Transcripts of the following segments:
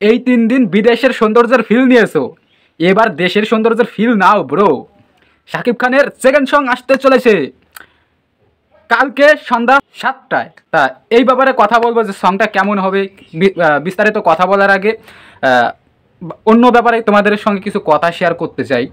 এই ৩ দিন বিদেশের সৌন্দর্যের ফিল নিয়েছো, এবার দেশের সৌন্দর্যের ফিল নাও ব্রো। শাকিব খানের সেকেন্ড সং আসতে চলেছে কালকে সন্ধ্যা ৭টায়। তা এই ব্যাপারে কথা বলবো যে সংটা কেমন হবে। বিস্তারিত কথা বলার আগে অন্য ব্যাপারে তোমাদের সঙ্গে কিছু কথা শেয়ার করতে চাই।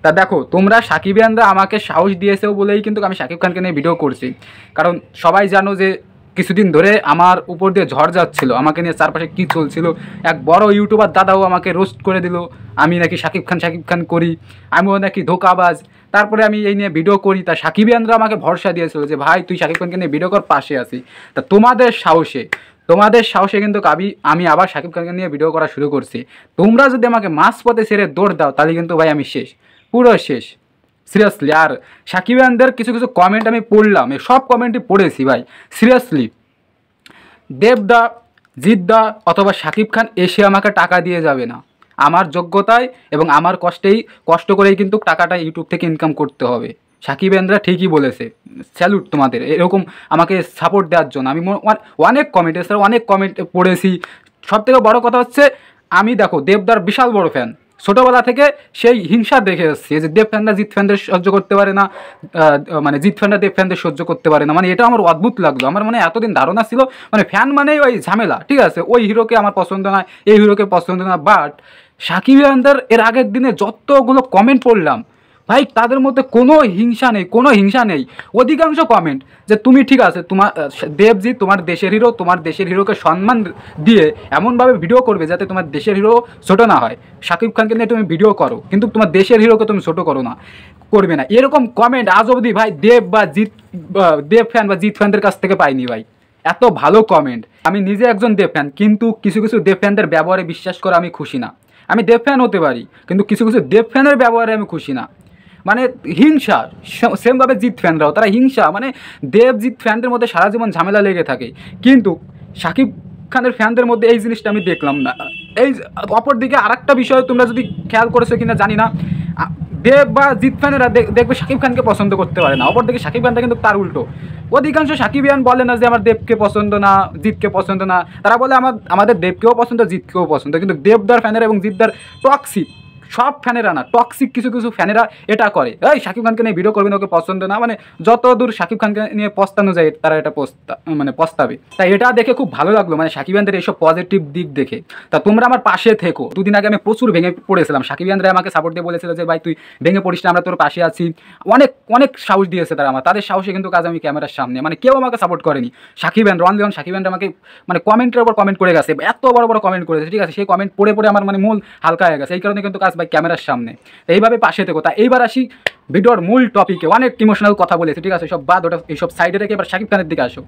তা দেখো, তোমরা সাকিবিয়ানরা আমাকে সাহস দিয়েছেও বলেই কিন্তু আমি শাকিব খানকে নিয়ে ভিডিও করছি। কারণ সবাই জানো যে কিছুদিন ধরে আমার উপর দিয়ে ঝড় যাচ্ছিল, আমাকে নিয়ে চারপাশে কী চলছিল। এক বড় ইউটিউবার দাদাও আমাকে রোস্ট করে দিল, আমি নাকি শাকিব খান করি, আমিও নাকি ধোকাবাজ। তারপরে আমি এই নিয়ে ভিডিও করি, তা সাকিবিয়ানরা আমাকে ভরসা দিয়েছিল যে ভাই তুই শাকিব খানকে নিয়ে ভিডিও কর, পাশে আসি। তা তোমাদের সাহসে কিন্তু আমি আবার শাকিব খানকে নিয়ে ভিডিও করা শুরু করছি। তোমরা যদি আমাকে মাঝপথে ছেড়ে দৌড় দাও তাহলে কিন্তু ভাই আমি শেষ, পুরো শেষ সিরিয়াসলি। আর সাকিবিয়ানদের কিছু কিছু কমেন্ট আমি পড়লাম, এই সব কমেন্টই পড়েছি ভাই সিরিয়াসলি। দেবদা, জিদ্দা অথবা শাকিব খান এসে আমাকে টাকা দিয়ে যাবে না, আমার যোগ্যতায় এবং আমার কষ্ট করেই কিন্তু টাকাটা ইউটিউব থেকে ইনকাম করতে হবে। সাকিবেন্দ্রা ঠিকই বলেছে, স্যালুট তোমাদের এরকম আমাকে সাপোর্ট দেওয়ার জন্য। আমি অনেক কমেন্ট স্যার অনেক কমেন্ট পড়েছি। সবথেকে বড় কথা হচ্ছে আমি দেখো দেবদার বিশাল বড় ফ্যান, ছোটোবেলা থেকে সেই হিংসা দেখে এসেছি যে দেব ফ্যানরা জিৎ ফ্যানদের সহ্য করতে পারে না, মানে জিৎ ফ্যানরা দেব ফ্যানদের সহ্য করতে পারে না। মানে এটা আমার অদ্ভুত লাগলো। আমার মানে এতদিন ধারণা ছিল মানে ফ্যান মানেই ওই ঝামেলা, ঠিক আছে, ওই হিরোকে আমার পছন্দ না, এই হিরোকে পছন্দ না। বাট সাকিব খানদের এর আগের দিনে যতগুলো কমেন্ট পড়লাম ভাই, তাদের মধ্যে কোনো হিংসা নেই। অধিকাংশ কমেন্ট যে তুমি ঠিক আছে, তোমার দেবজি তোমার দেশের হিরো, তোমার দেশের হিরোকে সম্মান দিয়ে এমনভাবে ভিডিও করবে যাতে তোমার দেশের হিরো ছোটো না হয়। শাকিব খানকে নিয়ে তুমি ভিডিও করো কিন্তু তোমার দেশের হিরোকে তুমি ছোটো করবে না। এরকম কমেন্ট আজ অবধি ভাই দেব ফ্যান বা জিৎ ফ্যানদের কাছ থেকে পাইনি ভাই, এত ভালো কমেন্ট। আমি নিজে একজন দেব ফ্যান, কিন্তু কিছু কিছু দেব ফ্যানদের ব্যবহারে বিশ্বাস করে আমি খুশি না। আমি দেব ফ্যান হতে পারি কিন্তু কিছু কিছু দেব ফ্যানের ব্যবহারে আমি খুশি না। মানে হিংসা, সেমভাবে জিৎ ফ্যানরাও তারা হিংসা, মানে দেবজিৎ ফ্যানদের মধ্যে সারা জীবন ঝামেলা লেগে থাকে। কিন্তু শাকিব খানের ফ্যানদের মধ্যে এই জিনিসটা আমি দেখলাম না। এই অপরদিকে আরেকটা বিষয় তোমরা যদি খেয়াল করেছো কিনা জানি না, দেব বা জিৎ ফ্যানেরা দেখবে শাকিব খানকে পছন্দ করতে পারে না, অপরদিকে শাকিব খানটা কিন্তু তার উল্টো। অধিকাংশ সাকিবিয়ান বলে না যে আমার দেবকে পছন্দ না, জিতকে পছন্দ না, তারা বলে আমাদের দেবকেও পছন্দ, জিতকেও পছন্দ। কিন্তু দেবদার ফ্যানেরা এবং জিতদার টক্সিক, সব ফ্যানেরা না, টক্সিক কিছু কিছু ফ্যানেরা এটা করে, এই শাকিব খানকে নিয়ে ভিডিও করবেন, ওকে পছন্দ না, মানে যত দূর শাকিব খানকে নিয়ে পস্তানো যায় তারা এটা পস্তাবে। তাই এটা দেখে খুব ভালো লাগলো, মানে সাকিবিয়ানদের এইসব পজিটিভ দিক দেখে। তা তোমরা আমার পাশে থেকো। দুদিন আগে আমি প্রচুর ভেঙে পড়েছিলাম, সাকিবিয়ানরা আমাকে সাপোর্ট দিয়ে বলেছিল যে ভাই তুই ভেঙে পড়িস না, আমরা তোর পাশে আছি। অনেক অনেক সাহস দিয়েছে তারা আমার, তাদের সাহসে কিন্তু কাজ আমি ক্যামেরার সামনে, মানে কেউ আমাকে সাপোর্ট করেনি। সাকিবিয়ান রন সাকিবিয়ানরা আমাকে মানে কমেন্টের ওপর কমেন্ট করে গেছে, এত বড় বড় কমেন্ট করেছে, ঠিক আছে, সেই কমেন্ট পড়ে পড়ে আমার মানে মূল হালকা হয়ে গেছে। এই কারণে কিন্তু কাজ ভাই ক্যামেরার সামনে। তো এইভাবে পাশে থেকো। তা এইবার আসি ভিডিওর মূল টপিকে। অনেক ইমোশনাল কথা বলেছে, ঠিক আছে, সব বাদ, ওটা এইসব সাইডে রেখে এবার শাকিব খানের দিকে আসো।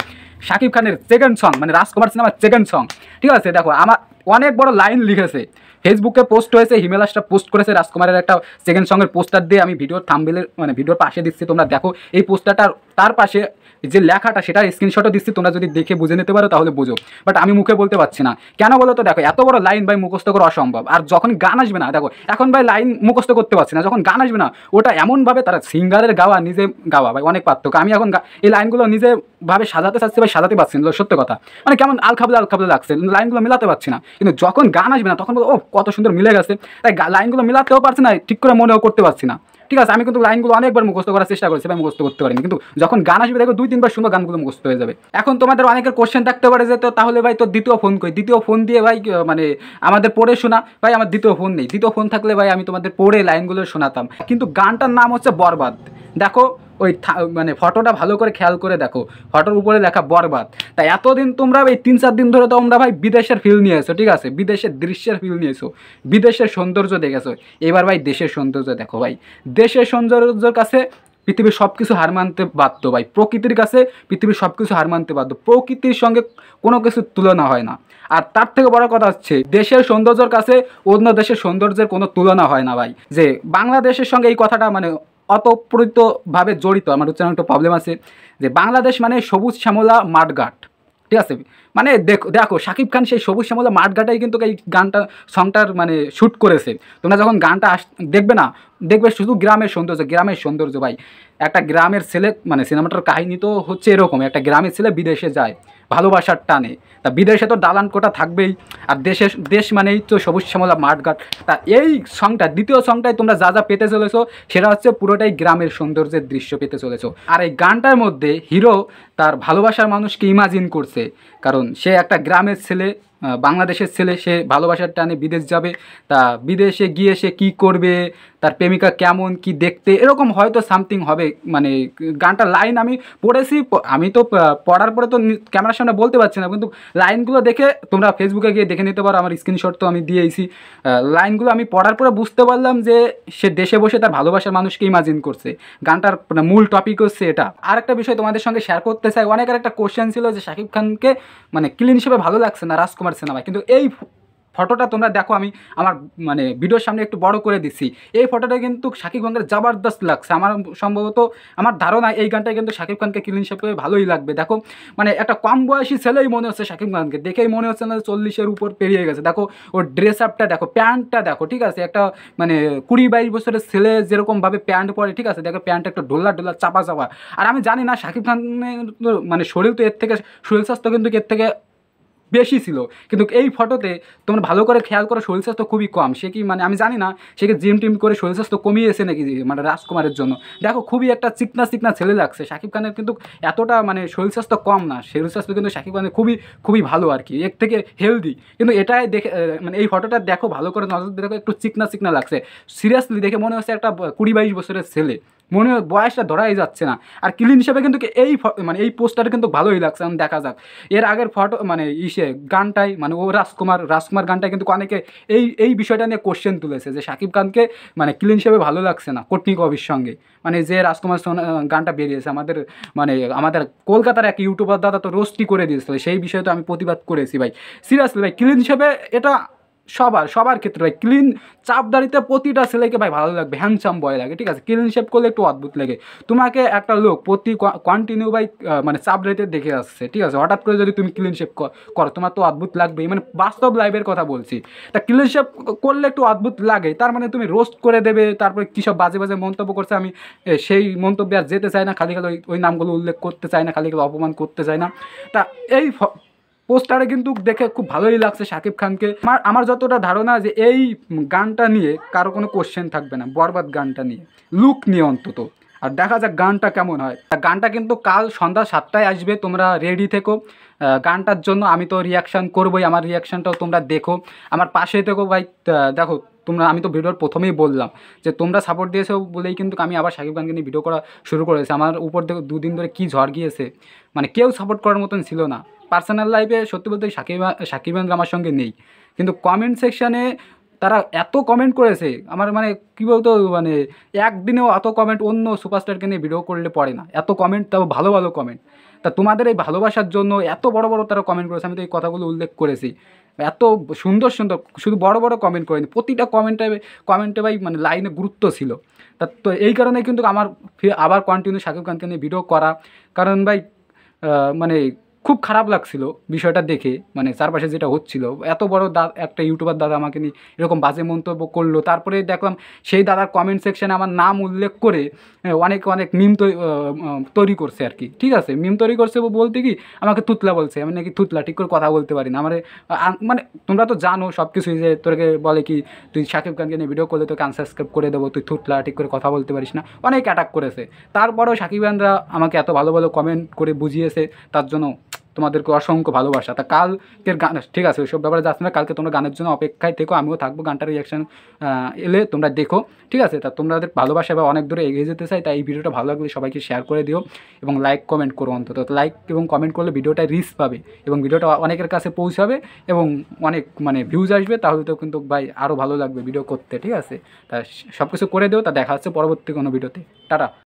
শাকিব খানের সেকেন্ড সং মানে রাজকুমার সিনেমার সেকেন্ড সং, ঠিক আছে। দেখো আমার অনেক বড় লাইন লিখেছে, ফেসবুকে পোস্ট হয়েছে, হিমেলাসটা পোস্ট করেছে রাজকুমারের একটা সেকেন্ড সঙ্গের পোস্টার দিয়ে, আমি ভিডিওর থাম্বনেলের মানে ভিডিওর পাশে দিচ্ছি, তোমরা দেখো এই পোস্টারটার তার পাশে যে লেখাটা সেটার স্ক্রিনশটও দিচ্ছি, তোমরা যদি দেখে বুঝে নিতে পারো তাহলে বুঝো। বাট আমি মুখে বলতে পারছি না, কেন বলো তো? দেখো এত বড় লাইন ভাই মুখস্থ করা অসম্ভব। আর যখন গান আসবে না, দেখো এখন ভাই লাইন মুখস্থ করতে পারছি না, যখন গান আসবে না ওটা এমনভাবে তারা সিঙ্গারের গাওয়া নিজে গাওয়া ভাই অনেক পার্থক্য। আমি এখন এই লাইনগুলো নিজে ভাবে সাজাতে চাচ্ছি ভাই, সাজাতে পারছি না, সত্য কথা। মানে কেমন আলখাবলে লাগছে, লাইনগুলো মিলাতে পারছি না। কিন্তু যখন গান আসবে না তখন ও কত সুন্দর মিলে গেছে, তাই লাইনগুলো মিলাতেও পারছি না, ঠিক করে মনেও করতে পারছি না, ঠিক আছে। আমি কিন্তু লাইনগুলো অনেকবার মুখস্থ করার চেষ্টা করেছি, আমি মুখস্থ করতে পারিনি। কিন্তু যখন গান আসবে দেখো 2-3বার সুন্দর গানগুলো মুখস্থ হয়ে যাবে। এখন তোমাদের অনেকের কোশ্চেন থাকতে পারে যে তো তাহলে ভাই তোর দ্বিতীয় ফোন কই? দ্বিতীয় ফোন দিয়ে ভাই মানে আমাদের পড়ে শোনা? ভাই আমার দ্বিতীয় ফোন নেই, দ্বিতীয় ফোন থাকলে ভাই আমি তোমাদের পড়ে লাইনগুলো শোনাতাম। কিন্তু গানটার নাম হচ্ছে বরবাদ। দেখো ওই মানে ফটোটা ভালো করে খেয়াল করে দেখো, ফটোর উপরে লেখা বরবাদ। তাই এতদিন তোমরা এই 3-4 দিন ধরে তোমরা ভাই বিদেশের ফিল নিয়েছো, ঠিক আছে, বিদেশের দৃশ্যের ফিল নিয়েছো, বিদেশের সৌন্দর্য দেখেছো। এবার ভাই দেশের সৌন্দর্য দেখো ভাই। দেশের সৌন্দর্যের কাছে পৃথিবীর সব কিছু হার মানতে বাধ্য ভাই, প্রকৃতির কাছে পৃথিবীর সব কিছু হার মানতে বাধ্য, প্রকৃতির সঙ্গে কোনো কিছু তুলনা হয় না। আর তার থেকে বড় কথা হচ্ছে দেশের সৌন্দর্যের কাছে অন্য দেশের সৌন্দর্যের কোনো তুলনা হয় না ভাই। যে বাংলাদেশের সঙ্গে এই কথাটা মানে অতপ্রতভাবে জড়িত, আমার উচ্চারণ একটা প্রবলেম আছে, যে বাংলাদেশ মানে সবুজ শ্যামলা মাঠঘাট, ঠিক আছে। মানে দেখো শাকিব খান সেই সবুজ শ্যামলা মাঠঘাটাই কিন্তু এই গানটা সংটার মানে শ্যুট করেছে। তোমরা যখন গানটা দেখবে না, দেখবে শুধু গ্রামের সৌন্দর্য ভাই। একটা গ্রামের ছেলে মানে সিনেমাটার কাহিনী তো হচ্ছে এরকম, একটা গ্রামের ছেলে বিদেশে যায়, ভালোবাসার টানে। তা বিদেশে তো দালান কোটা থাকবেই, আর দেশ মানেই তো সবুজ শ্যামলা মাঠঘাট। তা এই সংটা, দ্বিতীয় সংটায় তোমরা যা যা পেতে চলেছো সেটা হচ্ছে পুরোটাই গ্রামের সৌন্দর্যের দৃশ্য পেতে চলেছো। আর এই গানটার মধ্যে হিরো তার ভালোবাসার মানুষকে ইমাজিন করছে, কারণ সে একটা গ্রামের ছেলে, বাংলাদেশের ছেলে, সে ভালোবাসার টানে বিদেশ যাবে। তা বিদেশে গিয়ে সে কী করবে, তার প্রেমিকা কেমন, কি দেখতে, এরকম হয়তো সামথিং হবে। মানে গানটার লাইন আমি পড়েছি, আমি তো পড়ার পরে তো ক্যামেরার সামনে বলতে পারছি না, কিন্তু লাইনগুলো দেখে তোমরা ফেসবুকে গিয়ে দেখে নিতে পারো, আমার স্ক্রিনশট তো আমি দিয়েছি। লাইনগুলো আমি পড়ার পরে বুঝতে পারলাম যে সে দেশে বসে তার ভালোবাসার মানুষকে ইমাজিন করছে। গানটার মূল টপিক হচ্ছে এটা। আর একটা বিষয় তোমাদের সঙ্গে শেয়ার করতে চাই, অনেকের একটা কোশ্চেন ছিল যে শাকিব খানকে মানে ক্লিন হিসেবে ভালো লাগছে না রাজকুমার সিনেমায়, কিন্তু এই ফটোটা তোমরা দেখো, আমি আমার মানে ভিডিওর সামনে একটু বড় করে দিচ্ছি, এই ফটোটা কিন্তু শাকিব খানকে জবরদস্ত লাগছে। আমার সম্ভবত, আমার ধারণা এই গানটায় কিন্তু শাকিব খানকে ক্লিন শেপ করে ভালোই লাগবে। দেখো মানে একটা কম বয়সী ছেলেই মনে হচ্ছে শাকিব খানকে, দেখেই মনে হচ্ছে না 40-এর উপর পেরিয়ে গেছে। দেখো ওর ড্রেস আপটা দেখো, প্যান্টটা দেখো, ঠিক আছে, একটা মানে 20-22 বছরের ছেলে যেরকমভাবে প্যান্ট পরে, ঠিক আছে, দেখো প্যান্টটা একটু ঢোলা ঢোলা চাপা চাপা। আর আমি জানি না শাকিব খানের মানে শরীর তো এর থেকে, শরীর স্বাস্থ্য কিন্তু এর থেকে বেশি ছিল, কিন্তু এই ফটোতে তোমরা ভালো করে খেয়াল করো শরীর স্বাস্থ্য খুবই কম। সে কি মানে আমি জানি না সে কি জিম টিম করে শরীর স্বাস্থ্য কমিয়েছে নাকি মানে রাজকুমারের জন্য। দেখো খুবই একটা চিকনা চিকনা ছেলে লাগছে। শাকিব খানের কিন্তু এতটা মানে শরীর স্বাস্থ্য কম না, শরীর স্বাস্থ্য কিন্তু শাকিব খানের খুবই খুবই ভালো আর কি, এর থেকে হেলদি। কিন্তু এটাই দেখে মানে এই ফটোটা দেখো ভালো করে নজর দিয়ে দেখো, একটু চিকনা চিকনা লাগছে। সিরিয়াসলি দেখে মনে হচ্ছে একটা 20-22 বছরের ছেলে, মনে হয় বয়সটা ধরাই যাচ্ছে না। আর ক্লিন হিসেবে কিন্তু এই মানে এই পোস্টারে কিন্তু ভালোই লাগছে। এখন দেখা যাক এর আগের ফটো মানে গানটাই মানে ও রাজকুমার গানটায় কিন্তু অনেকে এই বিষয়টা নিয়ে কোশ্চেন তুলেছে যে শাকিব খানকে মানে ক্লিন হিসেবে ভালো লাগছে না কোটনি কবির সঙ্গে। মানে যে রাজকুমার গানটা বেরিয়েছে আমাদের কলকাতার এক ইউটিউবার দাদা তো রোস্টই করে দিয়েছিল, সেই বিষয়ে তো আমি প্রতিবাদ করেছি ভাই। সিরিয়াসলি ভাই ক্লিন হিসেবে এটা সবার ক্ষেত্রে ভাই, ক্লিন চাপদারিতে প্রতিটা ছেলেকে ভাই ভালো লাগবে, হ্যান্ডসাম বয় লাগে, ঠিক আছে, ক্লিন শেপ করলে একটু অদ্ভুত লাগে। তোমাকে একটা লোক কন্টিনিউ ভাই মানে চাপদারিতে দেখে আসছে, ঠিক আছে, হঠাৎ করে যদি তুমি ক্লিন শেপ করো তোমার তো অদ্ভুত লাগবেই। মানে বাস্তব লাইফের কথা বলছি। তা ক্লিন শেপ করলে একটু অদ্ভুত লাগে, তার মানে তুমি রোস্ট করে দেবে, তারপরে কী সব বাজে বাজে মন্তব্য করছে, আমি সেই মন্তব্যে আর যেতে চাই না, খালি ওই নামগুলো উল্লেখ করতে চাই না, খালি অপমান করতে চাই না। তা এই পোস্টারে কিন্তু দেখে খুব ভালোই লাগছে শাকিব খানকে। আমার যতটা ধারণা যে এই গানটা নিয়ে কারো কোনো কোশ্চেন থাকবে না, বরবাদ গানটা নিয়ে, লুক নিয়ে অন্তত। আর দেখা যাক গানটা কেমন হয়। গানটা কিন্তু কাল সন্ধ্যা 7টায় আসবে, তোমরা রেডি থেকো গানটার জন্য। আমি তো রিয়াকশান করবোই, আমার রিয়াকশানটাও তোমরা দেখো, আমার পাশে থেকো ভাই। দেখো আমি তো ভিডিওর প্রথমেই বললাম যে তোমরা সাপোর্ট দিয়েছো বলেই কিন্তু আমি আবার শাকিব খানকে নিয়ে ভিডিও করা শুরু করেছি। আমার উপর থেকে 2 দিন ধরে কী ঝড় গিয়েছে, মানে কেউ সাপোর্ট করার মতন ছিল না। পার্সোনাল লাইফে সত্যি বলতে সাকিবেন্দ্র আমার সঙ্গে নেই, কিন্তু কমেন্ট সেকশানে তারা এত কমেন্ট করেছে, আমার মানে কী বলতো, মানে একদিনেও এত কমেন্ট অন্য সুপারস্টারকে নিয়ে ভিডিও করলে পড়ে না, এত কমেন্ট, তাও ভালো ভালো কমেন্ট। তা তোমাদের এই ভালোবাসার জন্য এত বড় বড় তারা কমেন্ট করেছে, আমি তো এই কথাগুলো উল্লেখ করেছি। এত সুন্দর সুন্দর, শুধু বড় বড় কমেন্ট করেনি, প্রতিটা কমেন্টে ভাই মানে লাইনে গুরুত্ব ছিল। তা তো এই কারণে কিন্তু আমার আবার কন্টিনিউ শাকিব খানকে নিয়ে ভিডিও করা, কারণ ভাই মানে খুব খারাপ লাগছিল বিষয়টা দেখে, মানে চারপাশে যেটা হচ্ছিল। এত বড় একটা ইউটিউবার দাদা আমাকে নিয়ে এরকম বাজে মন্তব্য করলো, তারপরে দেখলাম সেই দাদার কমেন্ট সেকশানে আমার নাম উল্লেখ করে অনেক মিম তৈরি করছে আর কি, ঠিক আছে, মিম তৈরি করছে বলতে কি আমাকে থুতলা বলছে, আমি নাকি থুতলা, ঠিক করে কথা বলতে পারি না। আমার মানে তোমরা তো জানো সব কিছুই, যে তোকে বলে কি তুই শাকিব খানকে নিয়ে ভিডিও করলে তোকে আনসাবস্ক্রাইব করে দেবো, তুই থুতলা, ঠিক করে কথা বলতে পারিস না, অনেক অ্যাটাক করেছে। তারপরেও শাকিব খানরা আমাকে এত ভালো ভালো কমেন্ট করে বুঝিয়েছে, তার জন্য তোমাদেরকে অসংখ্য ভালোবাসা। তা কালকের গান, ঠিক আছে, ওইসব ব্যাপারে যাচ্ছে না, কালকে তোমরা গানের জন্য অপেক্ষায় থেকো, আমিও থাকবো, গানটার রিয়াকশান এলে তোমরা দেখো, ঠিক আছে। তা তোমাদের ভালোবাসা বা অনেক দূরে এগিয়ে যেতে চাই, তাই এই ভিডিওটা ভালো লাগলে সবাইকে শেয়ার করে দিও এবং লাইক কমেন্ট করো। অন্তত লাইক এবং কমেন্ট করলে ভিডিওটা রিচ পাবে এবং ভিডিওটা অনেকের কাছে পৌঁছাবে এবং অনেক মানে ভিউজ আসবে, তাহলে তো কিন্তু ভাই আরও ভালো লাগবে ভিডিও করতে, ঠিক আছে। তা সব কিছু করে দিও। তা দেখা হচ্ছে পরবর্তী কোনো ভিডিওতে। টাটা।